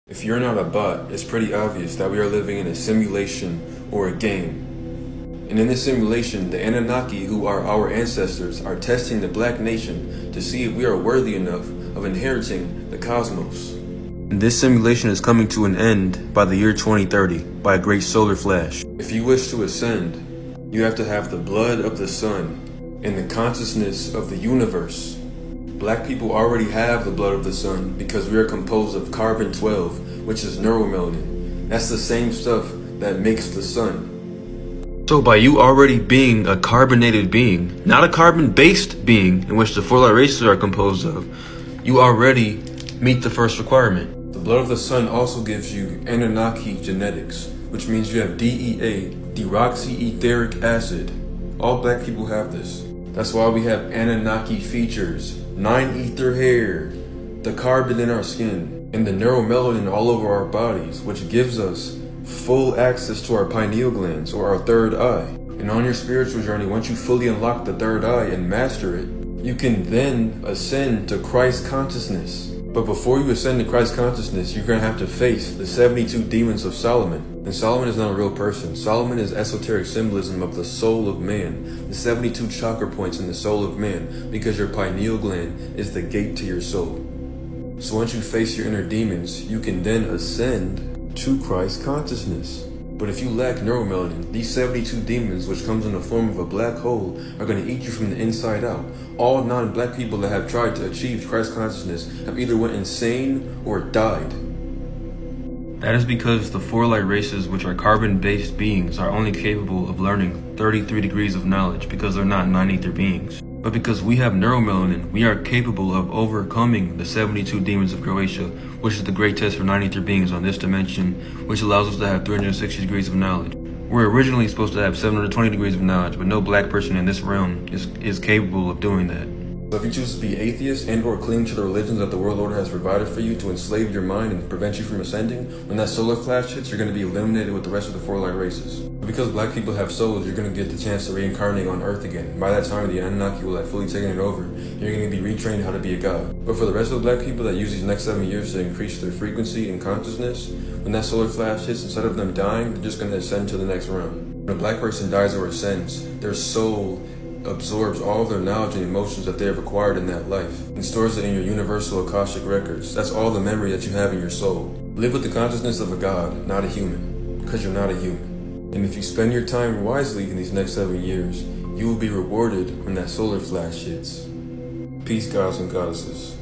If you're not a bot, it's pretty obvious that we are living in a simulation or a game. And in this simulation, the Anunnaki, who are our ancestors, are testing the black nation to see if we are worthy enough of inheriting the cosmos. And this simulation is coming to an end by the year 2030 by a great solar flash. If you wish to ascend, you have to have the blood of the sun and the consciousness of the universe. Black people already have the blood of the sun because we are composed of carbon-12, which is neuromelanin. That's the same stuff that makes the sun. So by you already being a carbonated being, not a carbon-based being in which the four light races are composed of, you already meet the first requirement. The blood of the sun also gives you annunaki genetics, which means you have DEA, deoxyetheric acid. All black people have this. That's why we have Anunnaki features, 9 ether hair, the carbon in our skin, and the neuromelanin all over our bodies, which gives us full access to our pineal glands or our third eye. And on your spiritual journey, once you fully unlock the third eye and master it, you can then ascend to Christ consciousness. But before you ascend to Christ consciousness, you're going to have to face the 72 demons of Solomon. And Solomon is not a real person. Solomon is esoteric symbolism of the soul of man, the 72 chakra points in the soul of man, because your pineal gland is the gate to your soul. So once you face your inner demons, you can then ascend to Christ consciousness. But if you lack neuromelanin, these 72 demons, which comes in the form of a black hole, are going to eat you from the inside out. All non-black people that have tried to achieve Christ consciousness have either went insane or died. That is because the four light races, which are carbon-based beings, are only capable of learning 33 degrees of knowledge because they're not 9 ether beings. But because we have neuromelanin, we are capable of overcoming the 72 demons of Croatia, which is the great test for 9 ether beings on this dimension, which allows us to have 360 degrees of knowledge. We're originally supposed to have 720 degrees of knowledge, but no black person in this realm is capable of doing that. So if you choose to be atheist and or cling to the religions that the world order has provided for you to enslave your mind and prevent you from ascending, when that solar flash hits, you're going to be eliminated with the rest of the four light races. But because black people have souls, you're going to get the chance to reincarnate on Earth again. By that time, the Anunnaki will have fully taken it over. You're going to be retrained how to be a god. But for the rest of the black people that use these next 7 years to increase their frequency and consciousness, when that solar flash hits, instead of them dying, they're just going to ascend to the next realm. When a black person dies or ascends, their soul absorbs all of their knowledge and emotions that they have acquired in that life and stores it in your universal Akashic records. That's all the memory that you have in your soul. Live with the consciousness of a god, not a human, because you're not a human. And if you spend your time wisely in these next 7 years, you will be rewarded when that solar flash hits. Peace, gods and goddesses.